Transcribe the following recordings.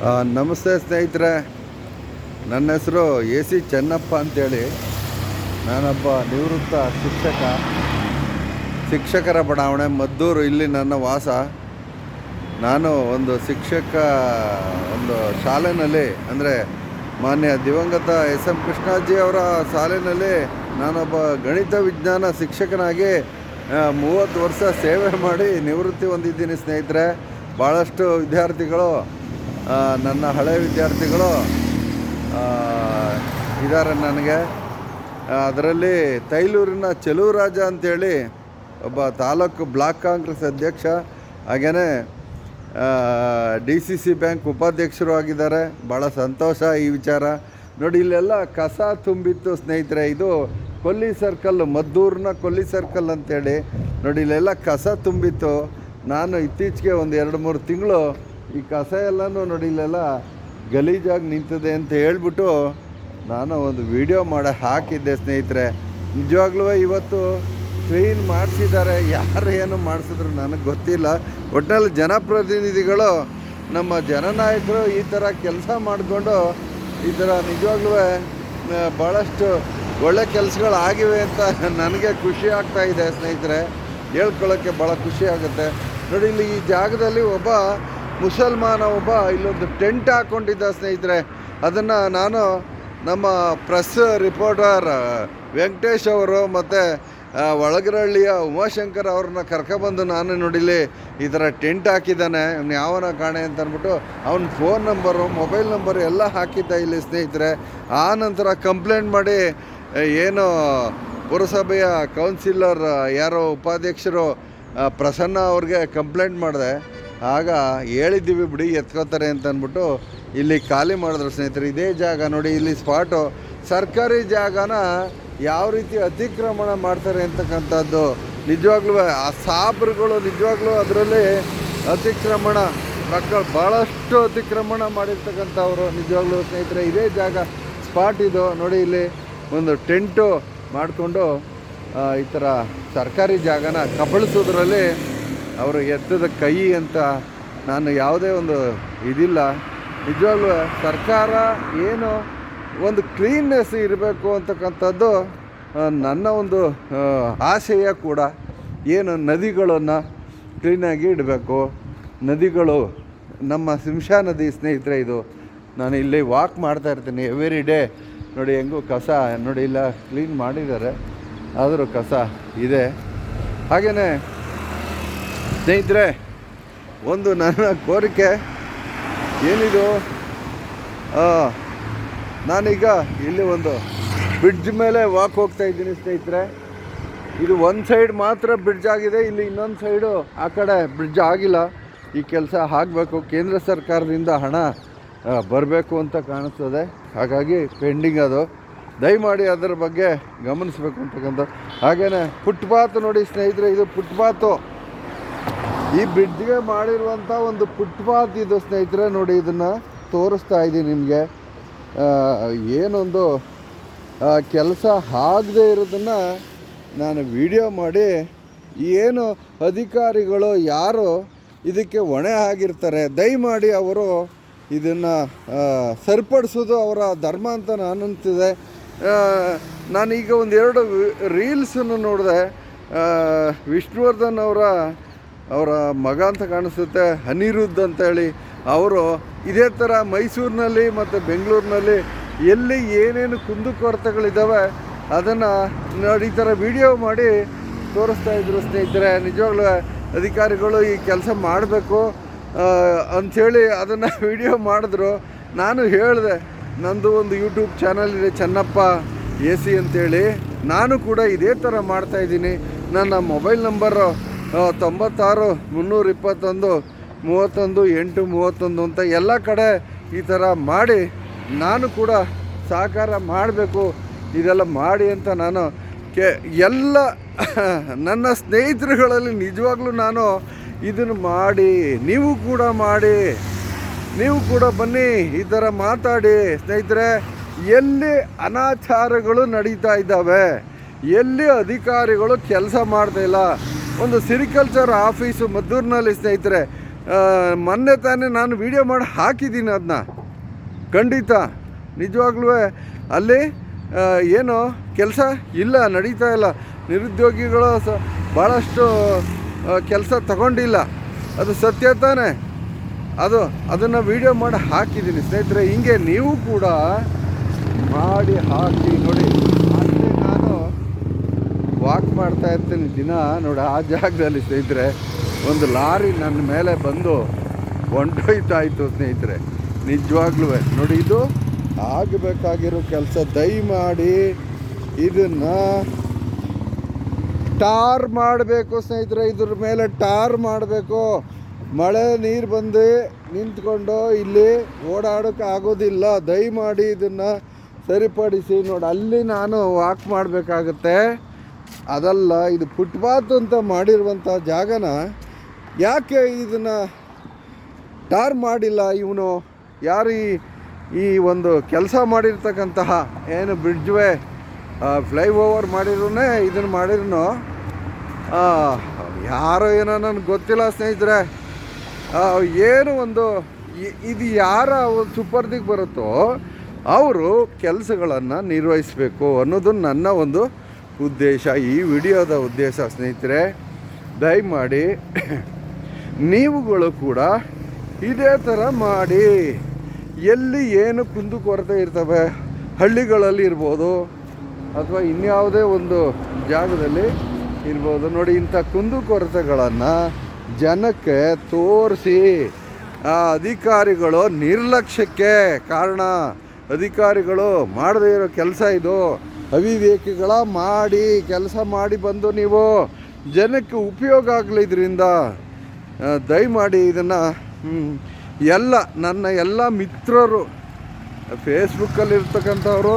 ನಮಸ್ತೆ ಸ್ನೇಹಿತರೆ, ನನ್ನ ಹೆಸರು AC ಚೆನ್ನಪ್ಪ ಅಂತೇಳಿ. ನಾನೊಬ್ಬ ನಿವೃತ್ತ ಶಿಕ್ಷಕರ ಬಡಾವಣೆ ಮದ್ದೂರು, ಇಲ್ಲಿ ನನ್ನ ವಾಸ. ನಾನು ಒಂದು ಒಂದು ಶಾಲೆಯಲ್ಲಿ, ಅಂದರೆ ಮಾನ್ಯ ದಿವಂಗತ SM ಕೃಷ್ಣಾಜಿ ಅವರ ಶಾಲೆಯಲ್ಲಿ ನಾನೊಬ್ಬ ಗಣಿತ ವಿಜ್ಞಾನ ಶಿಕ್ಷಕನಾಗಿ 30 ವರ್ಷ ಸೇವೆ ಮಾಡಿ ನಿವೃತ್ತಿ ಹೊಂದಿದ್ದೀನಿ ಸ್ನೇಹಿತರೆ. ಭಾಳಷ್ಟು ವಿದ್ಯಾರ್ಥಿಗಳು, ನನ್ನ ಹಳೆಯ ವಿದ್ಯಾರ್ಥಿಗಳು ಇದ್ದಾರೆ ನನಗೆ. ಅದರಲ್ಲಿ ತೈಲೂರಿನ ಚೆಲುವರಾಜ ಅಂಥೇಳಿ ಒಬ್ಬ ತಾಲೂಕು ಬ್ಲಾಕ್ ಕಾಂಗ್ರೆಸ್ ಅಧ್ಯಕ್ಷ, ಹಾಗೆಯೇ DCC ಬ್ಯಾಂಕ್ ಉಪಾಧ್ಯಕ್ಷರು ಆಗಿದ್ದಾರೆ. ಭಾಳ ಸಂತೋಷ ಈ ವಿಚಾರ. ನೋಡಿ, ಇಲ್ಲೆಲ್ಲ ಕಸ ತುಂಬಿತ್ತು ಸ್ನೇಹಿತರೆ. ಇದು ಕೊಲ್ಲಿ ಸರ್ಕಲ್, ಮದ್ದೂರಿನ ಕೊಲ್ಲಿ ಸರ್ಕಲ್ ಅಂತೇಳಿ. ನೋಡಿ, ಇಲ್ಲೆಲ್ಲ ಕಸ ತುಂಬಿತ್ತು. ನಾನು ಇತ್ತೀಚೆಗೆ ಒಂದು 2-3 ತಿಂಗಳು ಈ ಕಸ ಎಲ್ಲನೂ ನೋಡಿ ಇಲ್ಲೆಲ್ಲ ಗಲೀಜಾಗಿ ನಿಂತಿದೆ ಅಂತ ಹೇಳ್ಬಿಟ್ಟು ನಾನು ಒಂದು ವಿಡಿಯೋ ಮಾಡಿ ಹಾಕಿದ್ದೆ ಸ್ನೇಹಿತರೆ. ನಿಜವಾಗ್ಲೂ ಇವತ್ತು ಕ್ಲೀನ್ ಮಾಡಿಸಿದ್ದಾರೆ. ಯಾರು ಏನು ಮಾಡಿಸಿದ್ರು ನನಗೆ ಗೊತ್ತಿಲ್ಲ. ಒಟ್ಟಿನಲ್ಲಿ ಜನಪ್ರತಿನಿಧಿಗಳು, ನಮ್ಮ ಜನನಾಯಕರು ಈ ಥರ ಕೆಲಸ ಮಾಡಿಕೊಂಡು ಈ ಥರ ನಿಜವಾಗ್ಲೂ ಭಾಳಷ್ಟು ಒಳ್ಳೆ ಕೆಲಸಗಳು ಆಗಿವೆ ಅಂತ ನನಗೆ ಖುಷಿ ಆಗ್ತಾಯಿದೆ ಸ್ನೇಹಿತರೆ. ಹೇಳ್ಕೊಳ್ಳೋಕ್ಕೆ ಭಾಳ ಖುಷಿ ಆಗುತ್ತೆ. ನೋಡಿ, ಇಲ್ಲಿ ಈ ಜಾಗದಲ್ಲಿ ಒಬ್ಬ ಮುಸಲ್ಮಾನ ಇಲ್ಲೊಂದು ಟೆಂಟ್ ಹಾಕ್ಕೊಂಡಿದ್ದ ಸ್ನೇಹಿತರೆ. ಅದನ್ನು ನಾನು ನಮ್ಮ ಪ್ರೆಸ್ ರಿಪೋರ್ಟರ್ ವೆಂಕಟೇಶ್ ಅವರು ಮತ್ತು ಒಳಗರಹಳ್ಳಿಯ ಉಮಾಶಂಕರ್ ಅವ್ರನ್ನ ಕರ್ಕೊಬಂದು ನಾನು ನೋಡಿಲಿ ಈ ಥರ ಟೆಂಟ್ ಹಾಕಿದ್ದಾನೆ, ಯಾವನ ಕಾಣೆ ಅಂತ ಅಂದ್ಬಿಟ್ಟು ಅವನ ಫೋನ್ ನಂಬರು, ಮೊಬೈಲ್ ನಂಬರು ಎಲ್ಲ ಹಾಕಿದ್ದ ಇಲ್ಲಿ ಸ್ನೇಹಿತರೆ. ಆ ನಂತರ ಕಂಪ್ಲೇಂಟ್ ಮಾಡಿ ಏನು ಪುರಸಭೆಯ ಕೌನ್ಸಿಲರ್ ಯಾರೋ ಉಪಾಧ್ಯಕ್ಷರು ಪ್ರಸನ್ನ ಅವ್ರಿಗೆ ಕಂಪ್ಲೇಂಟ್ ಮಾಡಿದೆ. ಆಗ ಹೇಳಿದ್ದೀವಿ ಬಿಡಿ, ಎತ್ಕೋತಾರೆ ಅಂತ ಅಂದ್ಬಿಟ್ಟು ಇಲ್ಲಿ ಖಾಲಿ ಮಾಡಿದ್ರು ಸ್ನೇಹಿತರೆ. ಇದೇ ಜಾಗ ನೋಡಿ, ಇಲ್ಲಿ ಸ್ಪಾಟು ಸರ್ಕಾರಿ ಜಾಗನ ಯಾವ ರೀತಿ ಅತಿಕ್ರಮಣ ಮಾಡ್ತಾರೆ ಅಂತಕ್ಕಂಥದ್ದು ನಿಜವಾಗ್ಲೂ ಆ ಸಾಬ್ರುಗಳು ನಿಜವಾಗ್ಲೂ ಅದರಲ್ಲಿ ಅತಿಕ್ರಮಣ ಮಕ್ಕಳು ಭಾಳಷ್ಟು ಅತಿಕ್ರಮಣ ಮಾಡಿರ್ತಕ್ಕಂಥವ್ರು ನಿಜವಾಗ್ಲೂ ಸ್ನೇಹಿತರೆ. ಇದೇ ಜಾಗ ಸ್ಪಾಟ್ ಇದು ನೋಡಿ. ಇಲ್ಲಿ ಒಂದು ಟೆಂಟು ಮಾಡಿಕೊಂಡು ಈ ಥರ ಸರ್ಕಾರಿ ಜಾಗನ ಕಬಳಿಸೋದ್ರಲ್ಲಿ ಅವರು ಎತ್ತದ ಕೈ ಅಂತ ನಾನು ಯಾವುದೇ ಒಂದು ಇದಿಲ್ಲ. ನಿಜವಾಗ್ಲೂ ಸರ್ಕಾರ ಏನು ಒಂದು ಕ್ಲೀನ್ನೆಸ್ ಇರಬೇಕು ಅಂತಕ್ಕಂಥದ್ದು ನನ್ನ ಒಂದು ಆಶಯ ಕೂಡ. ಏನು ನದಿಗಳನ್ನು ಕ್ಲೀನಾಗಿ ಇಡಬೇಕು. ನದಿಗಳು, ನಮ್ಮ ಶಿಂಷಾ ನದಿ ಸ್ನೇಹಿತರೆ, ಇದು ನಾನು ಇಲ್ಲಿ ವಾಕ್ ಮಾಡ್ತಾಯಿರ್ತೀನಿ ಎವ್ರಿ ಡೇ. ನೋಡಿ ಹೆಂಗೂ ಕಸ ನೋಡಿ ಇಲ್ಲ ಕ್ಲೀನ್ ಮಾಡಿದ್ದಾರೆ, ಆದರೂ ಕಸ ಇದೆ. ಹಾಗೆಯೇ ಸ್ನೇಹಿತರೆ, ಒಂದು ನನ್ನ ಕೋರಿಕೆ ಏನಿದು, ನಾನೀಗ ಇಲ್ಲಿ ಒಂದು ಬ್ರಿಡ್ಜ್ ಮೇಲೆ ವಾಕ್ ಹೋಗ್ತಾ ಇದ್ದೀನಿ ಸ್ನೇಹಿತರೆ. ಇದು ಒಂದು ಸೈಡ್ ಮಾತ್ರ ಬ್ರಿಡ್ಜ್ ಆಗಿದೆ, ಇಲ್ಲಿ ಇನ್ನೊಂದು ಸೈಡು ಆ ಕಡೆ ಬ್ರಿಡ್ಜ್ ಆಗಿಲ್ಲ. ಈ ಕೆಲಸ ಆಗಬೇಕು, ಕೇಂದ್ರ ಸರ್ಕಾರದಿಂದ ಹಣ ಬರಬೇಕು ಅಂತ ಕಾಣಿಸ್ತದೆ. ಹಾಗಾಗಿ ಪೆಂಡಿಂಗ್ ಅದು. ದಯಮಾಡಿ ಅದರ ಬಗ್ಗೆ ಗಮನಿಸಬೇಕು ಅಂತಕ್ಕಂಥ. ಹಾಗೆಯೇ ಫುಟ್ಪಾತ್ ನೋಡಿ ಸ್ನೇಹಿತರೆ, ಇದು ಫುಟ್ಪಾತು, ಈ ಬ್ರಿಡ್ಜ್ಗೆ ಮಾಡಿರುವಂಥ ಒಂದು ಫುಟ್ಪಾತ್ ಇದು ಸ್ನೇಹಿತರೆ. ನೋಡಿ, ಇದನ್ನು ತೋರಿಸ್ತಾ ಇದ್ದೀನಿ ನಿಮಗೆ. ಏನೊಂದು ಕೆಲಸ ಆಗದೆ ಇರೋದನ್ನು ನಾನು ವಿಡಿಯೋ ಮಾಡಿ, ಏನು ಅಧಿಕಾರಿಗಳು ಯಾರು ಇದಕ್ಕೆ ಹೊಣೆ ಆಗಿರ್ತಾರೆ, ದಯಮಾಡಿ ಅವರು ಇದನ್ನು ಸರಿಪಡಿಸೋದು ಅವರ ಧರ್ಮ ಅಂತ ನಾನು ಅಂತಿದೆ. ನಾನೀಗ 1-2 ರೀಲ್ಸನ್ನು ನೋಡಿದೆ. ವಿಷ್ಣುವರ್ಧನ್ ಅವರ ಮಗ ಅಂತ ಕಾಣಿಸುತ್ತೆ, ಅನಿರುದ್ಧ್ ಅಂತೇಳಿ. ಅವರು ಇದೇ ಥರ ಮೈಸೂರಿನಲ್ಲಿ ಮತ್ತು ಬೆಂಗಳೂರಿನಲ್ಲಿ ಎಲ್ಲಿ ಏನೇನು ಕುಂದುಕೊರತೆಗಳಿದ್ದಾವೆ ಅದನ್ನು ನೋಡಿ ಈ ಥರ ವಿಡಿಯೋ ಮಾಡಿ ತೋರಿಸ್ತಾ ಇದ್ರು ಸ್ನೇಹಿತರೆ. ನಿಜವಾಗ್ಲೂ ಅಧಿಕಾರಿಗಳು ಈ ಕೆಲಸ ಮಾಡಬೇಕು ಅಂಥೇಳಿ ಅದನ್ನು ವಿಡಿಯೋ ಮಾಡಿದ್ರು. ನಾನು ಹೇಳಿದೆ, ನಂದು ಒಂದು ಯೂಟ್ಯೂಬ್ ಚಾನಲ್ ಇದೆ, ಚೆನ್ನಪ್ಪ AC ಅಂತೇಳಿ. ನಾನು ಕೂಡ ಇದೇ ಥರ ಮಾಡ್ತಾಯಿದ್ದೀನಿ. ನನ್ನ ಮೊಬೈಲ್ ನಂಬರು 96 321 31 831 ಅಂತ ಎಲ್ಲ ಕಡೆ ಈ ಥರ ಮಾಡಿ ನಾನು ಕೂಡ ಸಹಕಾರ ಮಾಡಬೇಕು, ಇದೆಲ್ಲ ಮಾಡಿ ಅಂತ ನಾನು ಎಲ್ಲ ನನ್ನ ಸ್ನೇಹಿತರುಗಳಲ್ಲಿ ನಿಜವಾಗ್ಲೂ ನಾನು ಇದನ್ನು ಮಾಡಿ, ನೀವು ಕೂಡ ಬನ್ನಿ, ಈ ಥರ ಮಾತಾಡಿ ಸ್ನೇಹಿತರೆ. ಎಲ್ಲಿ ಅನಾಚಾರಗಳು ನಡೀತಾ ಇದ್ದಾವೆ, ಎಲ್ಲಿ ಅಧಿಕಾರಿಗಳು ಕೆಲಸ ಮಾಡ್ತಾಯಿಲ್ಲ, ಒಂದು ಸಿರಿಕಲ್ಚರ್ ಆಫೀಸು ಮದ್ದೂರಿನಲ್ಲಿ ಸ್ನೇಹಿತರೆ, ಮೊನ್ನೆ ತಾನೇ ನಾನು ವಿಡಿಯೋ ಮಾಡಿ ಹಾಕಿದ್ದೀನಿ ಅದನ್ನ. ಖಂಡಿತ ನಿಜವಾಗ್ಲೂ ಅಲ್ಲಿ ಏನು ಕೆಲಸ ಇಲ್ಲ, ನಡೀತಾ ಇಲ್ಲ. ನಿರುದ್ಯೋಗಿಗಳು ಭಾಳಷ್ಟು ಕೆಲಸ ತಗೊಂಡಿಲ್ಲ, ಅದು ಸತ್ಯ ತಾನೇ. ಅದನ್ನು ವಿಡಿಯೋ ಮಾಡಿ ಹಾಕಿದ್ದೀನಿ ಸ್ನೇಹಿತರೆ. ಹಿಂಗೆ ನೀವು ಕೂಡ ಮಾಡಿ ಹಾಕಿ ನೋಡಿ. ಅಷ್ಟೇ ನಾನು ವಾಕ್ ಮಾಡ್ತಾ ಇರ್ತೀನಿ ದಿನ ನೋಡಿ. ಆ ಜಾಗದಲ್ಲಿ ಸ್ನೇಹಿತರೆ ಒಂದು ಲಾರಿ ನನ್ನ ಮೇಲೆ ಬಂದು ಹೊಂಟೋಯ್ತಾಯಿತು ಸ್ನೇಹಿತರೆ. ನಿಜವಾಗ್ಲೂ ನೋಡಿ, ಇದು ಆಗಬೇಕಾಗಿರೋ ಕೆಲಸ. ದಯಮಾಡಿ ಇದನ್ನು ಟಾರ್ ಮಾಡಬೇಕು ಸ್ನೇಹಿತರೆ. ಇದ್ರ ಮೇಲೆ ಟಾರ್ ಮಾಡಬೇಕು. ಮಳೆ ನೀರು ಬಂದು ನಿಂತ್ಕೊಂಡು ಇಲ್ಲಿ ಓಡಾಡೋಕ್ಕೆ ಆಗೋದಿಲ್ಲ. ದಯಮಾಡಿ ಇದನ್ನು ಸರಿಪಡಿಸಿ ನೋಡಿ. ಅಲ್ಲಿ ನಾನು ವಾಕ್ ಮಾಡಬೇಕಾಗತ್ತೆ, ಅದಲ್ಲ ಇದು ಫುಟ್ಪಾತ್ ಅಂತ ಮಾಡಿರುವಂಥ ಜಾಗನ ಯಾಕೆ ಇದನ್ನು ಟಾರ್ ಮಾಡಿಲ್ಲ ಇವನು? ಯಾರು ಈ ಒಂದು ಕೆಲಸ ಮಾಡಿರ್ತಕ್ಕಂತಹ ಏನು ಬ್ರಿಡ್ಜ್ವೇ ಫ್ಲೈಓವರ್ ಮಾಡಿರೋನೇ ಇದನ್ನು ಮಾಡಿರೋ ಯಾರೋ ಏನೋ ನನಗೆ ಗೊತ್ತಿಲ್ಲ ಸ್ನೇಹಿತರೆ. ಏನು ಒಂದು ಇದು ಯಾರ ಸುಪರ್ದಿಗೆ ಬರುತ್ತೋ ಅವರು ಕೆಲಸಗಳನ್ನು ನಿರ್ವಹಿಸಬೇಕು ಅನ್ನೋದು ನನ್ನ ಒಂದು ಉದ್ದೇಶ, ಈ ವಿಡಿಯೋದ ಉದ್ದೇಶ ಸ್ನೇಹಿತರೆ. ದಯಮಾಡಿ ನೀವುಗಳು ಕೂಡ ಇದೇ ಥರ ಮಾಡಿ. ಎಲ್ಲಿ ಏನು ಕುಂದುಕೊರತೆ ಇರ್ತವೆ, ಹಳ್ಳಿಗಳಲ್ಲಿ ಇರ್ಬೋದು ಅಥವಾ ಇನ್ಯಾವುದೇ ಒಂದು ಜಾಗದಲ್ಲಿ ಇರ್ಬೋದು ನೋಡಿ, ಇಂಥ ಕುಂದುಕೊರತೆಗಳನ್ನು ಜನಕ್ಕೆ ತೋರಿಸಿ. ಅಧಿಕಾರಿಗಳು ನಿರ್ಲಕ್ಷ್ಯಕ್ಕೆ ಕಾರಣ. ಅಧಿಕಾರಿಗಳು ಮಾಡದೇ ಇರೋ ಕೆಲಸ ಇದು. ಅವಿವೇಕಿಗಳ ಮಾಡಿ ಕೆಲಸ ಮಾಡಿ ಬಂದು ನೀವು ಜನಕ್ಕೆ ಉಪಯೋಗ ಆಗಲಿ ಇದರಿಂದ. ದಯಮಾಡಿ ಇದನ್ನು ನನ್ನ ಎಲ್ಲ ಮಿತ್ರರು, ಫೇಸ್ಬುಕ್ಕಲ್ಲಿರ್ತಕ್ಕಂಥವ್ರು,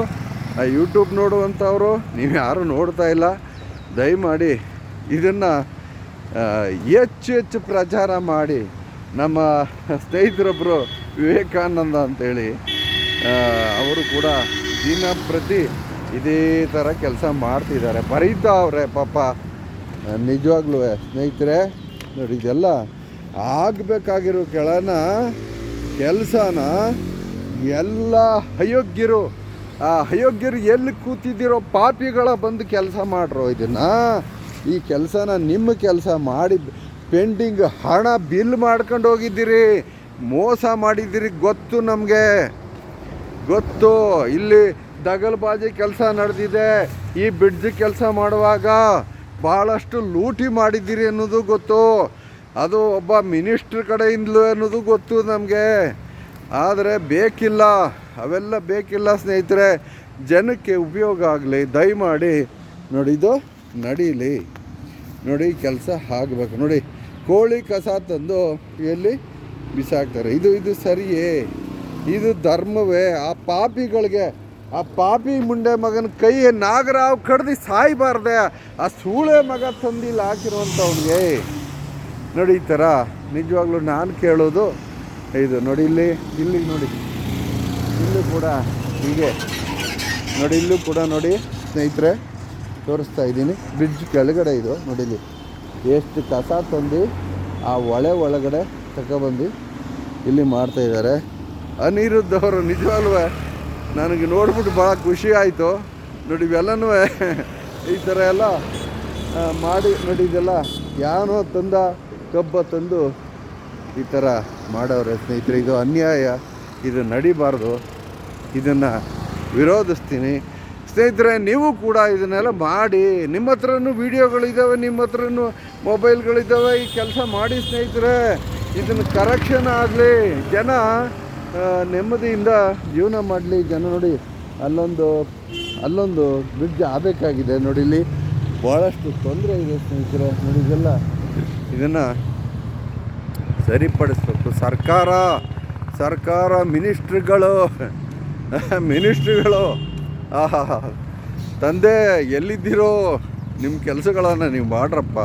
ಯೂಟ್ಯೂಬ್ ನೋಡುವಂಥವ್ರು, ನೀವು ಯಾರೂ ನೋಡ್ತಾ ಇಲ್ಲ, ದಯಮಾಡಿ ಇದನ್ನು ಹೆಚ್ಚು ಪ್ರಚಾರ ಮಾಡಿ. ನಮ್ಮ ಸ್ನೇಹಿತರೊಬ್ಬರು ವಿವೇಕಾನಂದ ಅಂತೇಳಿ ಅವರು ಕೂಡ ದಿನಪ್ರತಿ ಇದೇ ಥರ ಕೆಲಸ ಮಾಡ್ತಿದ್ದಾರೆ, ಬರೀತಾವ್ರೆ ಪಾಪ. ನಿಜವಾಗ್ಲೂ ಸ್ನೇಹಿತರೆ ನೋಡಿ, ಇದೆಲ್ಲ ಆಗಬೇಕಾಗಿರೋ ಕೆಲಸನ ಎಲ್ಲ ಅಯೋಗ್ಯರು, ಆ ಅಯೋಗ್ಯರು ಎಲ್ಲಿ ಕೂತಿದ್ದೀರೋ ಪಾಪಿಗಳ ಬಂದು ಕೆಲಸ ಮಾಡ್ರೋ ಇದನ್ನು. ಈ ಕೆಲಸನ ನಿಮ್ಮ ಕೆಲಸ ಮಾಡಿ ಪೆಂಡಿಂಗ್ ಹಣ ಬಿಲ್ ಮಾಡ್ಕೊಂಡು ಹೋಗಿದ್ದೀರಿ, ಮೋಸ ಮಾಡಿದ್ದೀರಿ, ಗೊತ್ತು ನಮಗೆ ಗೊತ್ತು. ಇಲ್ಲಿ ದಗಲ್ಬಾಜಿ ಕೆಲಸ ನಡೆದಿದೆ. ಈ ಬ್ರಿಡ್ಜ್ ಕೆಲಸ ಮಾಡುವಾಗ ಭಾಳಷ್ಟು ಲೂಟಿ ಮಾಡಿದ್ದೀರಿ ಅನ್ನೋದು ಗೊತ್ತು. ಅದು ಒಬ್ಬ ಮಿನಿಸ್ಟ್ರ್ ಕಡೆಯಿಂದಲೂ ಅನ್ನೋದು ಗೊತ್ತು ನಮಗೆ. ಆದರೆ ಬೇಕಿಲ್ಲ, ಅವೆಲ್ಲ ಬೇಕಿಲ್ಲ ಸ್ನೇಹಿತರೆ. ಜನಕ್ಕೆ ಉಪಯೋಗ ಆಗಲಿ. ದಯಮಾಡಿ ನೋಡಿ, ಇದು ನಡೀಲಿ ನೋಡಿ, ಕೆಲಸ ಆಗಬೇಕು ನೋಡಿ. ಕೋಳಿ ಕಸ ತಂದು ಎಲ್ಲಿ ಬಿಸಾಕ್ತಾರೆ? ಇದು ಸರಿಯೇ? ಇದು ಧರ್ಮವೇ? ಆ ಪಾಪಿಗಳಿಗೆ, ಆ ಪಾಪಿ ಮುಂಡೆ ಮಗನ ಕೈ ನಾಗರಾವ್ ಕಡ್ದು ಸಾಯಬಾರ್ದೆ. ಆ ಸೂಳೆ ಮಗ ತಂದಿಲ್ಲ ಹಾಕಿರುವಂಥವ್ನಿಗೆ ನೋಡಿ ಈ ಥರ. ನಿಜವಾಗ್ಲೂ ನಾನು ಕೇಳೋದು ಇದು ನೋಡಿ. ಇಲ್ಲಿ ನೋಡಿ, ಇಲ್ಲೂ ಕೂಡ ಹೀಗೆ ನೋಡಿ. ಇಲ್ಲೂ ಕೂಡ ನೋಡಿ ಸ್ನೇಹಿತರೆ, ತೋರಿಸ್ತಾ ಇದ್ದೀನಿ. ಬ್ರಿಡ್ಜ್ ಕೆಳಗಡೆ ಇದು ನೋಡಿ, ಇಲ್ಲಿ ಎಷ್ಟು ಕಸ ತಂದು ಆ ಒಳಗಡೆ ತಗೊಬಂದು ಇಲ್ಲಿ ಮಾಡ್ತಾಯಿದ್ದಾರೆ ಅನಿರುದ್ಧವರು. ನಿಜವಾಗ್ಲೂ ನನಗೆ ನೋಡ್ಬಿಟ್ಟು ಭಾಳ ಖುಷಿ ಆಯಿತು ನೋಡಿ. ಇವೆಲ್ಲನೂ ಈ ಥರ ಎಲ್ಲ ಮಾಡಿ ನೋಡಿ. ಇದೆಲ್ಲ ಯಾನೋ ಕಬ್ಬ ತಂದು ಈ ಥರ ಮಾಡೋರೆ ಸ್ನೇಹಿತರೆ. ಇದು ಅನ್ಯಾಯ, ಇದು ನಡಿಬಾರ್ದು. ಇದನ್ನು ವಿರೋಧಿಸ್ತೀನಿ ಸ್ನೇಹಿತರೆ. ನೀವು ಕೂಡ ಇದನ್ನೆಲ್ಲ ಮಾಡಿ. ನಿಮ್ಮ ಹತ್ರನೂ ವೀಡಿಯೋಗಳಿದ್ದಾವೆ, ನಿಮ್ಮ ಹತ್ರನೂ ಮೊಬೈಲ್ಗಳಿದ್ದಾವೆ. ಈ ಕೆಲಸ ಮಾಡಿ ಸ್ನೇಹಿತರೆ. ಇದನ್ನು ಕರೆಕ್ಷನ್ ಆಗಲಿ, ಜನ ನೆಮ್ಮದಿಯಿಂದ ಜೀವನ ಮಾಡಲಿ. ಜನ ನೋಡಿ, ಅಲ್ಲೊಂದು ಬ್ರಿಡ್ಜ್ ಆಗಬೇಕಾಗಿದೆ ನೋಡಿ. ಇಲ್ಲಿ ಭಾಳಷ್ಟು ತೊಂದರೆ ಇದೆ ಸ್ನೇಹಿತರೆ ನೋಡಿ. ಇದನ್ನು ಸರಿಪಡಿಸ್ಬೇಕು ಸರ್ಕಾರ ಮಿನಿಸ್ಟ್ರಿಗಳು ತಂದೆ ಎಲ್ಲಿದ್ದೀರೋ ನಿಮ್ಮ ಕೆಲಸಗಳನ್ನು ನೀವು ಮಾಡ್ರಪ್ಪ.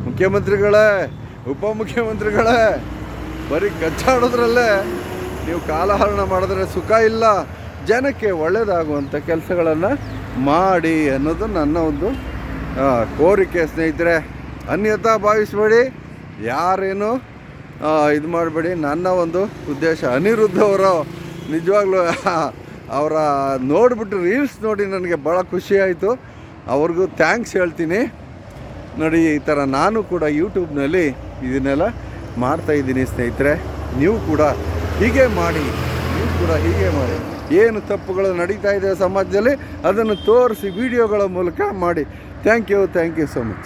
ಮುಖ್ಯಮಂತ್ರಿಗಳೇ, ಉಪಮುಖ್ಯಮಂತ್ರಿಗಳೇ, ಬರೀ ಕಚ್ಚಾಡೋದ್ರಲ್ಲೇ ನೀವು ಕಾಲಹರಣ ಮಾಡಿದ್ರೆ ಸುಖ ಇಲ್ಲ. ಜನಕ್ಕೆ ಒಳ್ಳೆಯದಾಗುವಂಥ ಕೆಲಸಗಳನ್ನು ಮಾಡಿ ಅನ್ನೋದು ನನ್ನ ಒಂದು ಕೋರಿಕೆ ಸ್ನೇಹಿತರೆ. ಅನ್ಯತಾ ಭಾವಿಸಬೇಡಿ. ಯಾರೇನು ಇದು ಮಾಡಬೇಡಿ. ನನ್ನ ಒಂದು ಉದ್ದೇಶ ಅನಿರುದ್ಧ ಅವರು ನಿಜವಾಗ್ಲೂ ಅವರ ನೋಡಿಬಿಟ್ಟು ರೀಲ್ಸ್ ನೋಡಿ ನನಗೆ ಭಾಳ ಖುಷಿ ಆಯಿತು. ಅವ್ರಿಗೂ ಥ್ಯಾಂಕ್ಸ್ ಹೇಳ್ತೀನಿ. ನೋಡಿ ಈ ಥರ ನಾನು ಕೂಡ ಯೂಟ್ಯೂಬ್ನಲ್ಲಿ ಇದನ್ನೆಲ್ಲ ಮಾಡ್ತಾಯಿದ್ದೀನಿ ಸ್ನೇಹಿತರೆ. ನೀವು ಕೂಡ ಹೀಗೆ ಮಾಡಿ, ಏನು ತಪ್ಪುಗಳು ನಡೀತಾ ಇದೆ ಸಮಾಜದಲ್ಲಿ ಅದನ್ನು ತೋರಿಸಿ ವಿಡಿಯೋಗಳ ಮೂಲಕ ಮಾಡಿ. Thank you so much.